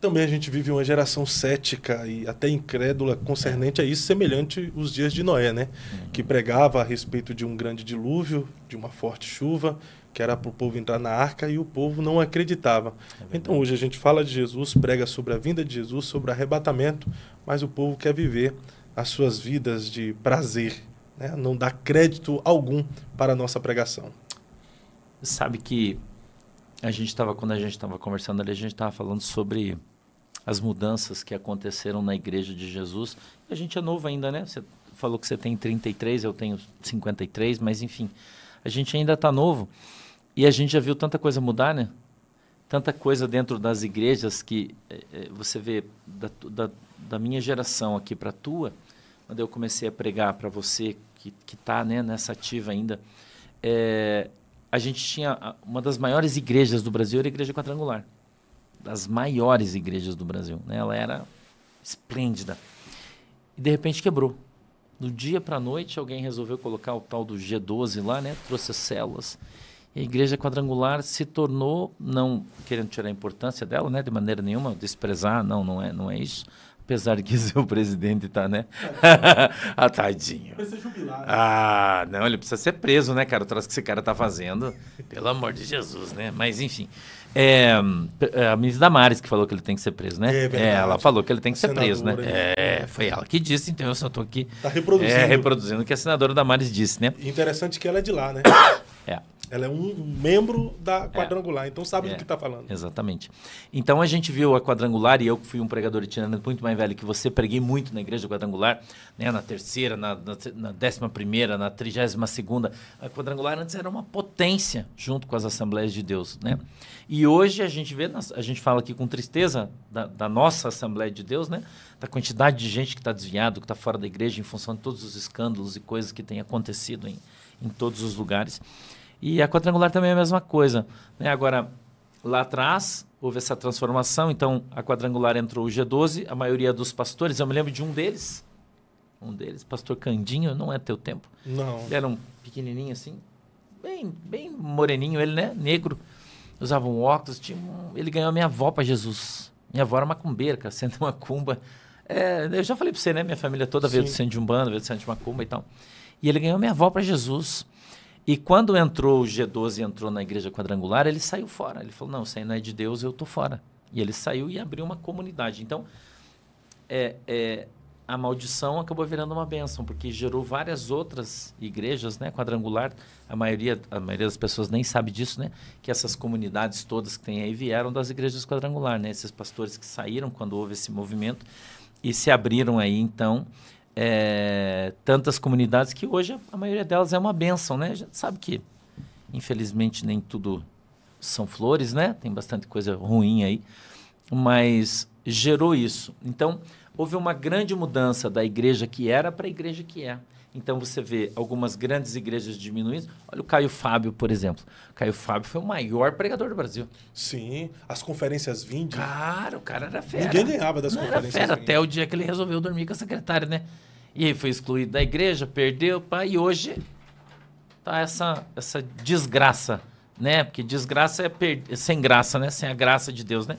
Também a gente vive uma geração cética e até incrédula concernente a isso, semelhante aos dias de Noé, né? Que pregava a respeito de um grande dilúvio, de uma forte chuva, que era para o povo entrar na arca e o povo não acreditava. Então hoje a gente fala de Jesus, prega sobre a vinda de Jesus, sobre o arrebatamento, mas o povo quer viver as suas vidas de prazer, né? Não dá crédito algum para a nossa pregação. Sabe que quando a gente estava conversando ali, a gente estava falando sobre as mudanças que aconteceram na igreja de Jesus. E a gente é novo ainda, né? Você falou que você tem 33, eu tenho 53, mas enfim, a gente ainda está novo. E a gente já viu tanta coisa mudar, né? Tanta coisa dentro das igrejas que você vê da minha geração aqui para a tua, quando eu comecei a pregar para você que está, né, nessa ativa ainda, a gente tinha uma das maiores igrejas do Brasil, era a Igreja Quadrangular. Das maiores igrejas do Brasil, né? Ela era esplêndida. E de repente quebrou. Do dia para a noite, alguém resolveu colocar o tal do G12 lá, né? Trouxe as células. E a Igreja Quadrangular se tornou, não querendo tirar a importância dela, né? De maneira nenhuma, desprezar, não é isso. Apesar de que seu presidente tá, né? Ah, tadinho. Precisa jubilar, né? Ah, não, ele precisa ser preso, né, cara? O troço que esse cara tá fazendo. Pelo amor de Jesus, né? Mas, enfim. A ministra Damares que falou que ele tem que ser preso, né? É verdade. Ela falou que ele tem que ser preso, né? Senadora, Foi ela que disse, então eu só tô aqui Tá reproduzindo. reproduzindo o que a senadora Damares disse, né? Interessante que ela é de lá, né? É. Ela é um membro da Quadrangular, então sabe do que está falando. Exatamente. Então a gente viu a Quadrangular, e eu que fui um pregador itinerante muito mais velho que você, preguei muito na Igreja Quadrangular, né, na terceira, na 11ª, na 32ª. A Quadrangular antes era uma potência junto com as Assembleias de Deus, né? E hoje a gente vê, a gente fala aqui com tristeza da nossa Assembleia de Deus, né? Da quantidade de gente que está desviado, que está fora da igreja em função de todos os escândalos e coisas que têm acontecido em todos os lugares. E a Quadrangular também é a mesma coisa, né? Agora, lá atrás, houve essa transformação, então a Quadrangular entrou o G12, a maioria dos pastores, eu me lembro de um deles, pastor Candinho, não é teu tempo. Não. Ele era um pequenininho assim, bem moreninho, ele, né? Negro, usava um óculos, ele ganhou a minha avó para Jesus. Minha avó era macumbeira, cara, sendo macumba. Eu já falei para você, né? Minha família toda veio do centro de Umbanda, veio do centro de macumba e tal. E ele ganhou minha avó para Jesus. E quando entrou o G12 e entrou na Igreja Quadrangular, ele saiu fora. Ele falou, não, isso aí não é de Deus, eu estou fora. E ele saiu e abriu uma comunidade. Então, a maldição acabou virando uma bênção, porque gerou várias outras igrejas, né? Quadrangular, a maioria das pessoas nem sabe disso, né? Que essas comunidades todas que tem aí vieram das igrejas Quadrangular, né? Esses pastores que saíram quando houve esse movimento e se abriram aí, então... tantas comunidades que hoje a maioria delas é uma bênção, né? A gente sabe que, infelizmente, nem tudo são flores, né? Tem bastante coisa ruim aí, mas gerou isso. Então, houve uma grande mudança da igreja que era para a igreja que é. Então, você vê algumas grandes igrejas diminuindo. Olha o Caio Fábio, por exemplo. O Caio Fábio foi o maior pregador do Brasil. Sim, as conferências Vinde. Cara, o cara era fera. Ninguém ganhava das conferências Era fera, Vinde. até o dia que ele resolveu dormir com a secretária, né? E aí foi excluído da igreja, perdeu, pai, e hoje tá essa desgraça, né? Porque desgraça é sem graça, né? Sem a graça de Deus, né?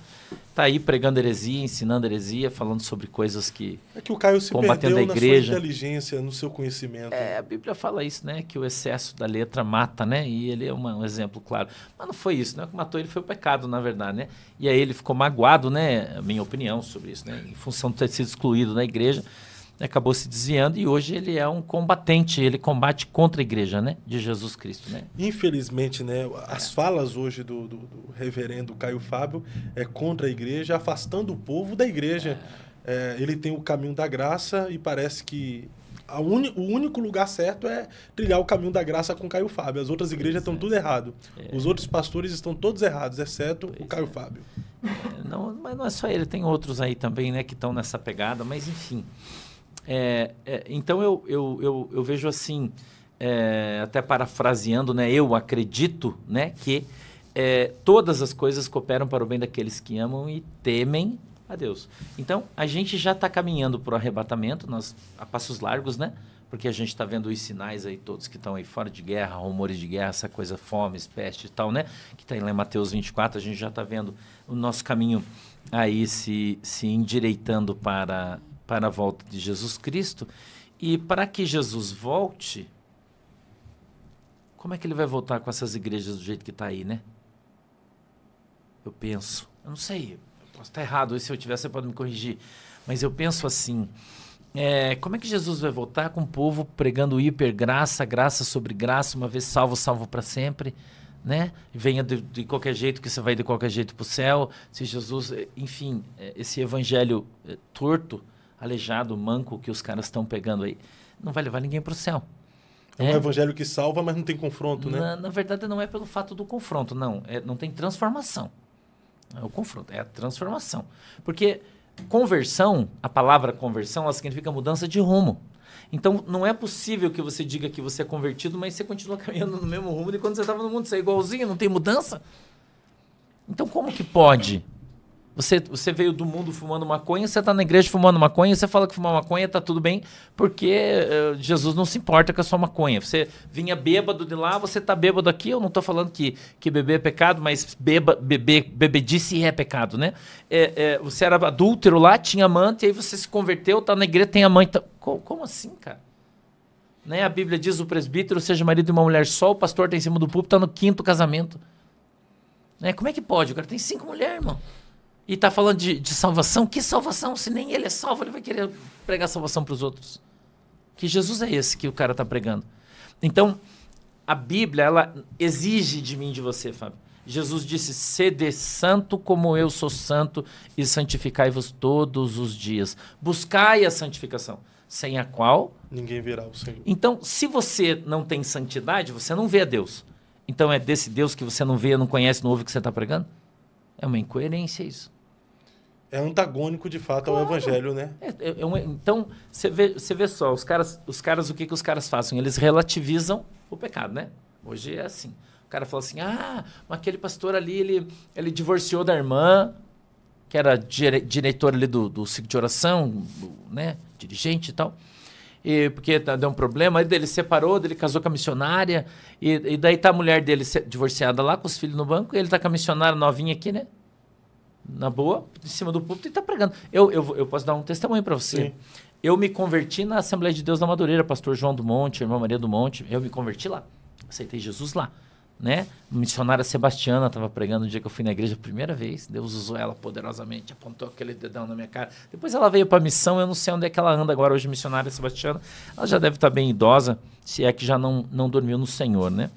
Tá aí pregando heresia, ensinando heresia, falando sobre coisas que... É que o Caio se combatendo perdeu a igreja. na sua inteligência, no seu conhecimento. A Bíblia fala isso, né? Que o excesso da letra mata, né? E ele é um exemplo claro. Mas não foi isso, né? O que matou ele foi o pecado, na verdade, né? E aí ele ficou magoado, né? A minha opinião sobre isso, né? Em função de ter sido excluído da igreja, acabou se desviando e hoje ele é um combatente, ele combate contra a igreja, né? De Jesus Cristo, né? Infelizmente, né? As falas hoje do reverendo Caio Fábio é contra a igreja, afastando o povo da igreja. Ele tem o caminho da graça e parece que o único lugar certo é trilhar o caminho da graça com Caio Fábio. As outras igrejas estão tudo errado. Os outros pastores estão todos errados, exceto o Caio Fábio. Mas não é só ele, tem outros aí também, né? Que estão nessa pegada, mas enfim... então eu vejo assim, até parafraseando, né, eu acredito, né, que todas as coisas cooperam para o bem daqueles que amam e temem a Deus. Então, a gente já está caminhando para o arrebatamento, nós, a passos largos, né? porque a gente está vendo os sinais aí todos que estão aí fora de guerra, rumores de guerra, essa coisa, fome, peste e tal, né? Que está lá em Mateus 24, a gente já está vendo o nosso caminho aí se endireitando para a volta de Jesus Cristo. E para que Jesus volte, como é que ele vai voltar com essas igrejas do jeito que está aí, né? Eu penso, eu não sei, eu posso estar errado, e se eu tiver, você pode me corrigir, mas eu penso assim, como é que Jesus vai voltar com o povo pregando hipergraça, graça sobre graça, uma vez salvo, salvo para sempre, né? Venha de qualquer jeito, que você vai de qualquer jeito para o céu, se Jesus, enfim, esse evangelho torto, aleijado, manco que os caras estão pegando aí, não vai levar ninguém para o céu. É um evangelho que salva, mas não tem confronto, né? Na verdade, não é pelo fato do confronto, não. Não tem transformação. É o confronto, é a transformação. Porque conversão, a palavra conversão, ela significa mudança de rumo. Então, não é possível que você diga que você é convertido, mas você continua caminhando no mesmo rumo de quando você estava no mundo. Você é igualzinho, não tem mudança. Então, como que pode? Você veio do mundo fumando maconha, você está na igreja fumando maconha, você fala que fumar maconha está tudo bem, porque Jesus não se importa com a sua maconha. Você vinha bêbado de lá, você está bêbado aqui. Eu não estou falando que beber é pecado, mas bebedice é pecado, né? Você era adúltero lá, tinha amante, aí você se converteu, está na igreja, tem amante. Tá... Como assim, cara? Né? A Bíblia diz: o presbítero seja marido de uma mulher só, o pastor está em cima do púlpito, está no 5º casamento. Né? Como é que pode? O cara tem 5 mulheres, irmão. E está falando de salvação. Que salvação? Se nem ele é salvo, ele vai querer pregar salvação para os outros. Que Jesus é esse que o cara está pregando? Então, a Bíblia, ela exige de mim e de você, Fábio. Jesus disse: sede santo como eu sou santo, e santificai-vos todos os dias. Buscai a santificação, sem a qual ninguém verá o Senhor. Então, se você não tem santidade, você não vê a Deus. Então, é desse Deus que você não vê, não conhece, não ouve o que você está pregando? É uma incoerência isso. É antagônico, de fato, ao evangelho, né? Então, você vê só, os caras, o que os caras fazem? Eles relativizam o pecado, né? Hoje é assim. O cara fala assim: mas aquele pastor ali, ele divorciou da irmã, que era diretor ali do ciclo de oração, né? Dirigente e tal. Porque deu um problema, aí ele separou, ele casou com a missionária, e daí tá a mulher dele divorciada lá, com os filhos no banco, e ele tá com a missionária novinha aqui, né? Na boa, em cima do púlpito, e tá pregando. Eu posso dar um testemunho para você. Sim. Eu me converti na Assembleia de Deus da Madureira, pastor João do Monte, irmã Maria do Monte, eu me converti lá, aceitei Jesus lá, né? A missionária Sebastiana estava pregando no dia que eu fui na igreja a primeira vez, Deus usou ela poderosamente, apontou aquele dedão na minha cara. Depois ela veio para a missão, eu não sei onde é que ela anda agora hoje, missionária Sebastiana, ela já deve estar bem idosa, se é que já não dormiu no Senhor, né?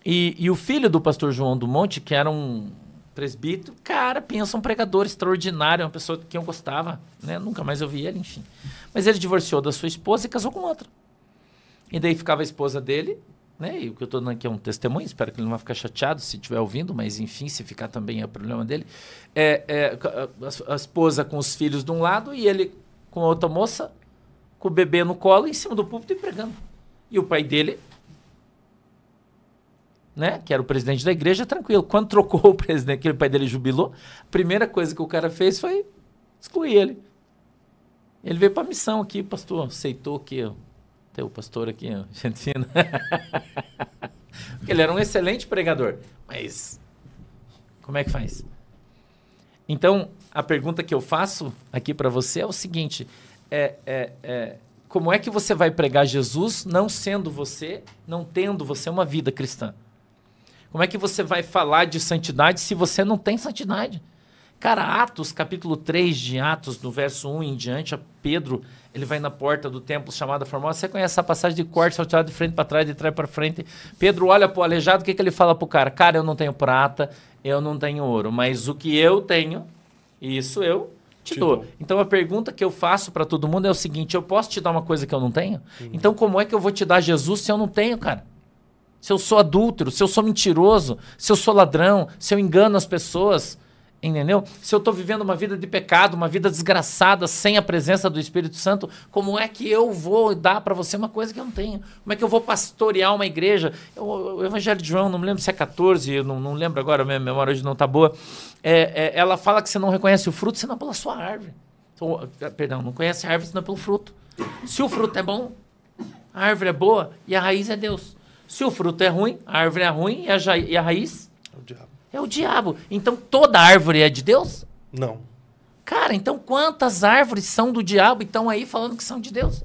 E o filho do pastor João do Monte, que era um presbítero, cara, pensa um pregador extraordinário, uma pessoa que eu gostava, né? Nunca mais eu vi ele, enfim. Mas ele divorciou da sua esposa e casou com outra. E daí ficava a esposa dele, né? E o que eu estou dando aqui é um testemunho, espero que ele não vai ficar chateado se estiver ouvindo, mas enfim, se ficar também é o problema dele. A esposa com os filhos de um lado e ele com a outra moça, com o bebê no colo, em cima do púlpito e pregando. E o pai dele, né, que era o presidente da igreja, tranquilo. Quando trocou o presidente, que o pai dele jubilou, a primeira coisa que o cara fez foi excluir ele. Ele veio para a missão aqui, pastor, aceitou que tem o pastor aqui, gente fina. Porque ele era um excelente pregador, mas como é que faz? Então, a pergunta que eu faço aqui para você é o seguinte, como é que você vai pregar Jesus não sendo você, não tendo você uma vida cristã? Como é que você vai falar de santidade se você não tem santidade? Cara, Atos, capítulo 3 de Atos, no verso 1 em diante, Pedro, ele vai na porta do templo chamada Formosa. Você conhece essa passagem de corte, salteado de frente para trás, de trás para frente. Pedro olha para o aleijado, o que ele fala para o cara? Cara, eu não tenho prata, eu não tenho ouro, mas o que eu tenho, isso eu te dou. Então a pergunta que eu faço para todo mundo é o seguinte: eu posso te dar uma coisa que eu não tenho? Então como é que eu vou te dar Jesus se eu não tenho, cara? Se eu sou adúltero, se eu sou mentiroso, se eu sou ladrão, se eu engano as pessoas, entendeu? Se eu estou vivendo uma vida de pecado, uma vida desgraçada, sem a presença do Espírito Santo, como é que eu vou dar para você uma coisa que eu não tenho? Como é que eu vou pastorear uma igreja? O Evangelho de João, não me lembro se é 14, eu não lembro agora, minha memória hoje não está boa. Ela fala que você não reconhece o fruto senão pela sua árvore. Perdão, não conhece a árvore senão pelo fruto. Se o fruto é bom, A árvore é boa e a raiz é Deus. Se o fruto é ruim, a árvore é ruim e a raiz É o diabo. é o diabo. Então toda árvore é de Deus? Não. Cara, então quantas árvores são do diabo e estão aí falando que são de Deus?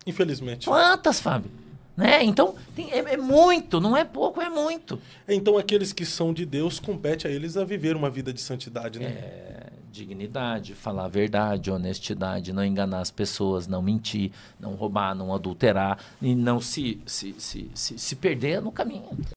Infelizmente. Quantas, Fábio? Né? Então é muito, não é pouco, é muito. Então aqueles que são de Deus, compete a eles a viver uma vida de santidade, né? Dignidade, falar a verdade, honestidade, não enganar as pessoas, não mentir, não roubar, não adulterar e não se perder no caminho.